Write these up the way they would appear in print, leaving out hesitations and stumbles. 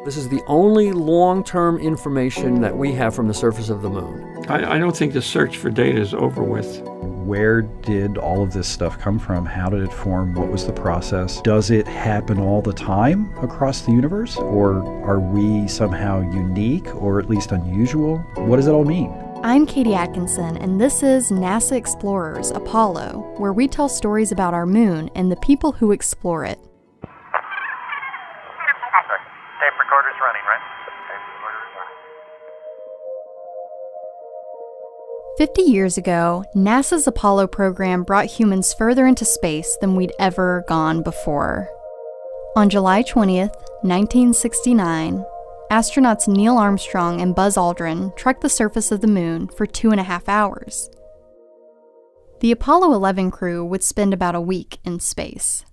This is the only long-term information that we have from the surface of the moon. I don't think the search for data is over with. Where did all of this stuff come from? How did it form? What was the process? Does it happen all the time across the universe? Or are we somehow unique or at least unusual? What does it all mean? I'm Katie Atkinson, and this is NASA Explorers, Apollo, where we tell stories about our moon and the people who explore it. Tape recorder's running, right? Tape recorder's running. 50 years ago, NASA's Apollo program brought humans further into space than we'd ever gone before. On July 20th, 1969, astronauts Neil Armstrong and Buzz Aldrin trekked the surface of the moon for 2.5 hours. The Apollo 11 crew would spend about a week in space.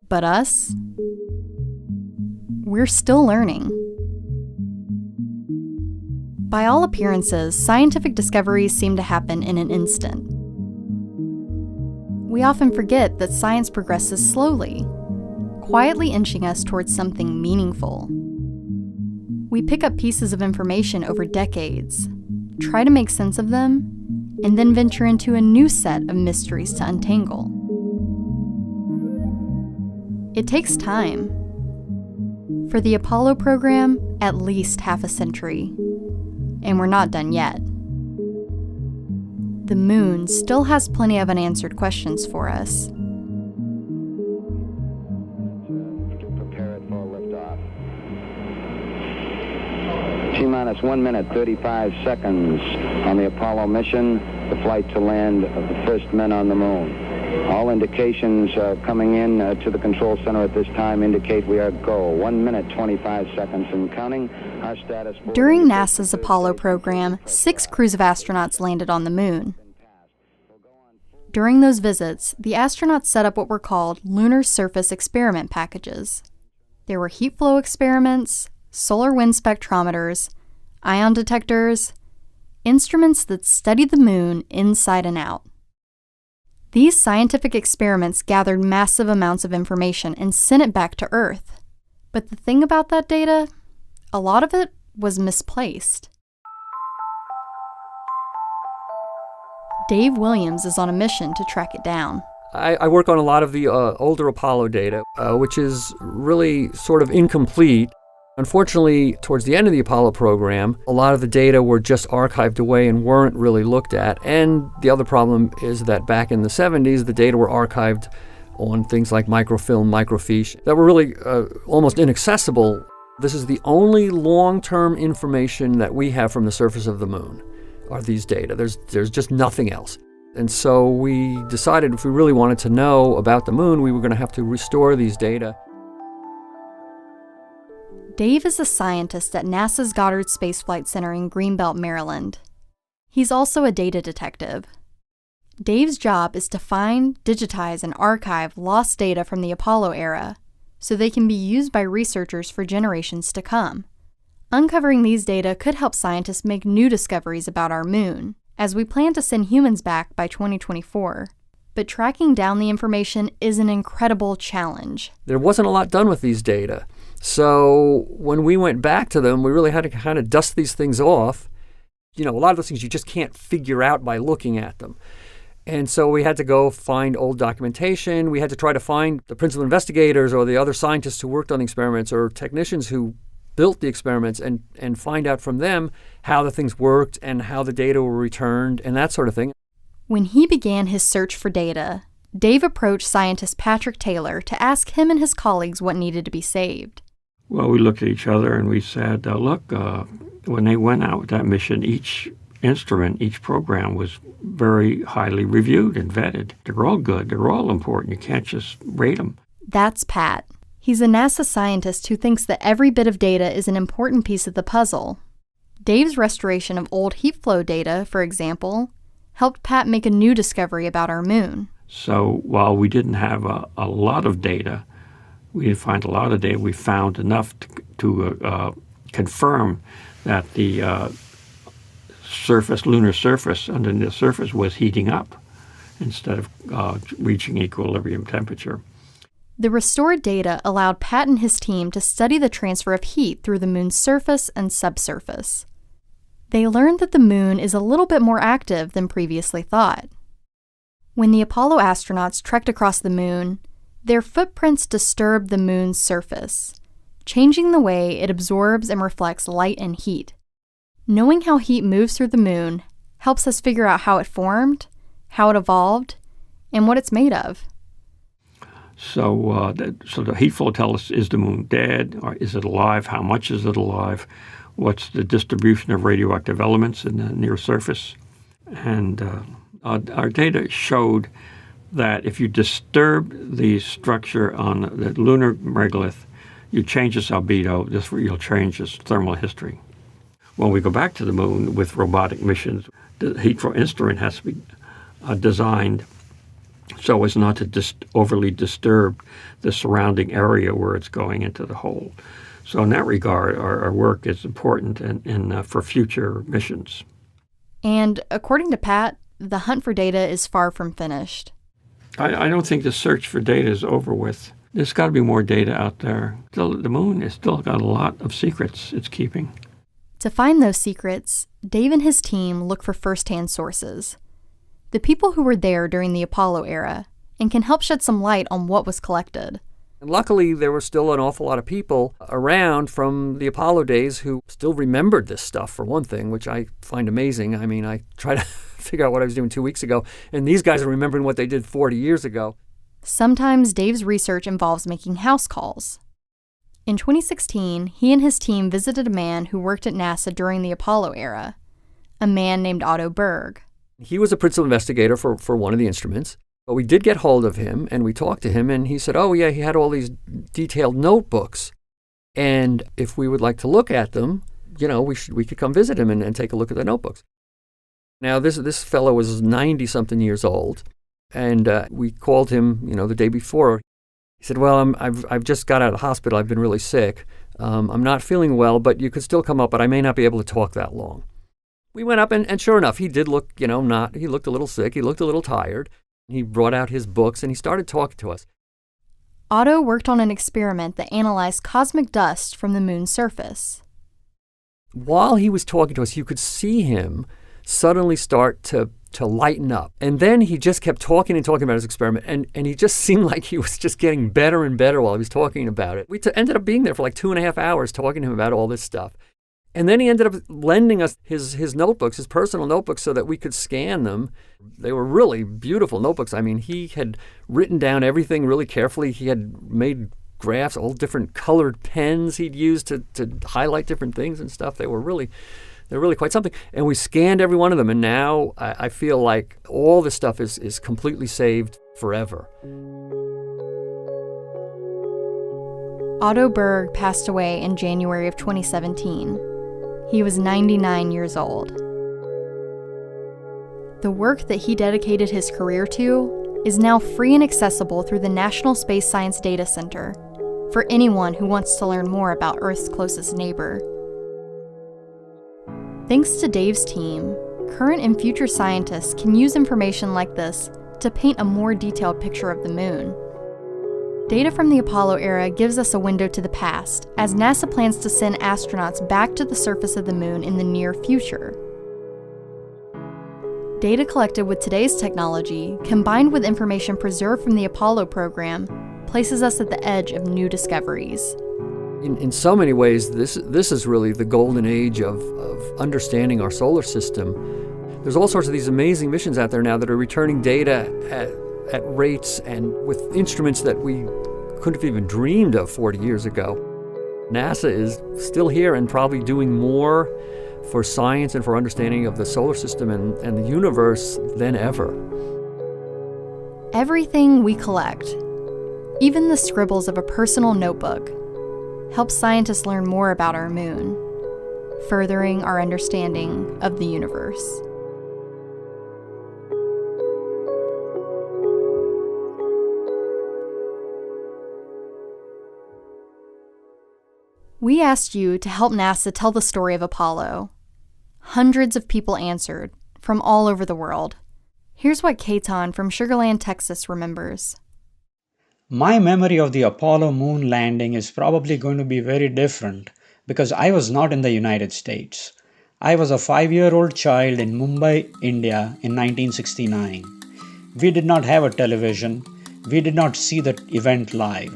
But us? We're still learning. By all appearances, scientific discoveries seem to happen in an instant. We often forget that science progresses slowly, quietly inching us towards something meaningful. We pick up pieces of information over decades, try to make sense of them, and then venture into a new set of mysteries to untangle. It takes time. For the Apollo program, at least half a century. And we're not done yet. The moon still has plenty of unanswered questions for us. Prepare it for liftoff. T-minus 1 minute, 35 seconds on the Apollo mission, the flight to land of the first men on the moon. All indications coming in to the control center at this time indicate we are go. 1 minute, 25 seconds and counting. Our status... During NASA's Apollo program, 6 crews of astronauts landed on the moon. During those visits, the astronauts set up what were called lunar surface experiment packages. There were heat flow experiments, solar wind spectrometers, ion detectors, instruments that studied the moon inside and out. These scientific experiments gathered massive amounts of information and sent it back to Earth. But the thing about that data, a lot of it was misplaced. Dave Williams is on a mission to track it down. I work on a lot of the older Apollo data, which is really sort of incomplete. Unfortunately, towards the end of the Apollo program, a lot of the data were just archived away and weren't really looked at. And the other problem is that back in the 70s, the data were archived on things like microfilm, microfiche, that were really almost inaccessible. This is the only long-term information that we have from the surface of the moon, are these data. There's just nothing else. And so we decided if we really wanted to know about the moon, we were going to have to restore these data. Dave is a scientist at NASA's Goddard Space Flight Center in Greenbelt, Maryland. He's also a data detective. Dave's job is to find, digitize, and archive lost data from the Apollo era so they can be used by researchers for generations to come. Uncovering these data could help scientists make new discoveries about our moon, as we plan to send humans back by 2024. But tracking down the information is an incredible challenge. There wasn't a lot done with these data. So when we went back to them, we really had to kind of dust these things off. You know, a lot of those things you just can't figure out by looking at them. And so we had to go find old documentation. We had to try to find the principal investigators or the other scientists who worked on the experiments or technicians who built the experiments and find out from them how the things worked and how the data were returned and that sort of thing. When he began his search for data, Dave approached scientist Patrick Taylor to ask him and his colleagues what needed to be saved. Well, we looked at each other and we said, look, when they went out with that mission, each instrument, each program was very highly reviewed and vetted. They're all good. They're all important. You can't just rate them. That's Pat. He's a NASA scientist who thinks that every bit of data is an important piece of the puzzle. Dave's restoration of old heat flow data, for example, helped Pat make a new discovery about our moon. So while we didn't have a lot of data, we didn't find a lot of data. We found enough to confirm that the lunar surface underneath the surface was heating up instead of reaching equilibrium temperature. The restored data allowed Pat and his team to study the transfer of heat through the moon's surface and subsurface. They learned that the moon is a little bit more active than previously thought. When the Apollo astronauts trekked across the moon, their footprints disturbed the moon's surface, changing the way it absorbs and reflects light and heat. Knowing how heat moves through the moon helps us figure out how it formed, how it evolved, and what it's made of. So the heat flow tells us, is the moon dead, or is it alive? How much is it alive? What's the distribution of radioactive elements in the near surface? And our data showed that if you disturb the structure on the lunar megalith, you change its albedo, you'll change its thermal history. When we go back to the moon with robotic missions, the heat flow instrument has to be designed so as not to overly disturb the surrounding area where it's going into the hole. So in that regard, our work is important for future missions. And according to Pat, the hunt for data is far from finished. I don't think the search for data is over with. There's got to be more data out there. The moon has still got a lot of secrets it's keeping. To find those secrets, Dave and his team look for first-hand sources. The people who were there during the Apollo era, and can help shed some light on what was collected. And luckily, there were still an awful lot of people around from the Apollo days who still remembered this stuff, for one thing, which I find amazing. I mean, I try to figure out what I was doing 2 weeks ago, and these guys are remembering what they did 40 years ago. Sometimes Dave's research involves making house calls. In 2016, he and his team visited a man who worked at NASA during the Apollo era, a man named Otto Berg. He was a principal investigator for one of the instruments, but we did get hold of him, and we talked to him, and he said, oh, yeah, he had all these detailed notebooks, and if we would like to look at them, we could come visit him and take a look at the notebooks. Now, this fellow was 90-something years old, and we called him, the day before. He said, well, I've just got out of the hospital. I've been really sick. I'm not feeling well, but you could still come up, but I may not be able to talk that long. We went up, and sure enough, he did look, he looked a little sick. He looked a little tired. He brought out his books, and he started talking to us. Otto worked on an experiment that analyzed cosmic dust from the moon's surface. While he was talking to us, you could see him suddenly start to lighten up. And then he just kept talking and talking about his experiment, and he just seemed like he was just getting better and better while he was talking about it. We ended up being there for like 2.5 hours talking to him about all this stuff. And then he ended up lending us his notebooks, his personal notebooks, so that we could scan them. They were really beautiful notebooks. I mean, he had written down everything really carefully. He had made graphs, all different colored pens he'd used to highlight different things and stuff. They're really quite something. And we scanned every one of them, and now I feel like all this stuff is completely saved forever. Otto Berg passed away in January of 2017. He was 99 years old. The work that he dedicated his career to is now free and accessible through the National Space Science Data Center for anyone who wants to learn more about Earth's closest neighbor. Thanks to Dave's team, current and future scientists can use information like this to paint a more detailed picture of the moon. Data from the Apollo era gives us a window to the past, as NASA plans to send astronauts back to the surface of the moon in the near future. Data collected with today's technology, combined with information preserved from the Apollo program, places us at the edge of new discoveries. In so many ways, this is really the golden age of understanding our solar system. There's all sorts of these amazing missions out there now that are returning data at rates and with instruments that we couldn't have even dreamed of 40 years ago. NASA is still here and probably doing more for science and for understanding of the solar system and the universe than ever. Everything we collect, even the scribbles of a personal notebook, helps scientists learn more about our moon, furthering our understanding of the universe. We asked you to help NASA tell the story of Apollo. Hundreds of people answered, from all over the world. Here's what Ketan from Sugarland, Texas remembers. My memory of the Apollo moon landing is probably going to be very different because I was not in the United States. I was a 5-year-old child in Mumbai, India in 1969. We did not have a television. We did not see the event live.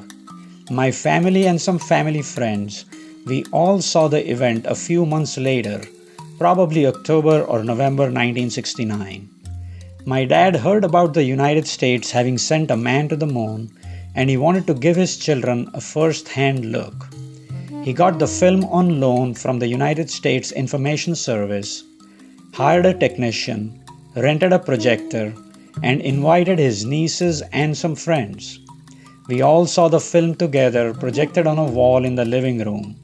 My family and some family friends, we all saw the event a few months later, probably October or November 1969. My dad heard about the United States having sent a man to the moon, and he wanted to give his children a first-hand look. He got the film on loan from the United States Information Service, hired a technician, rented a projector, and invited his nieces and some friends. We all saw the film together projected on a wall in the living room.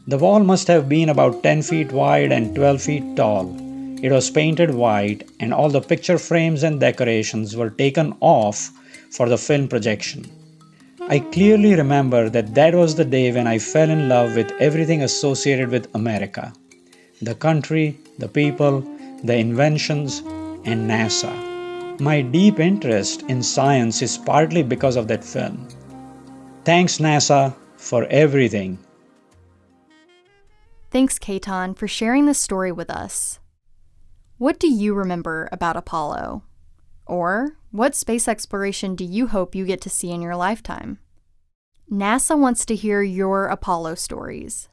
The wall must have been about 10 feet wide and 12 feet tall. It was painted white, and all the picture frames and decorations were taken off for the film projection. I clearly remember that was the day when I fell in love with everything associated with America. The country, the people, the inventions, and NASA. My deep interest in science is partly because of that film. Thanks, NASA, for everything. Thanks, Ketan, for sharing this story with us. What do you remember about Apollo? Or what space exploration do you hope you get to see in your lifetime? NASA wants to hear your Apollo stories.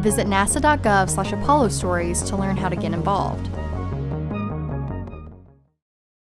Visit nasa.gov/Apollo stories to learn how to get involved.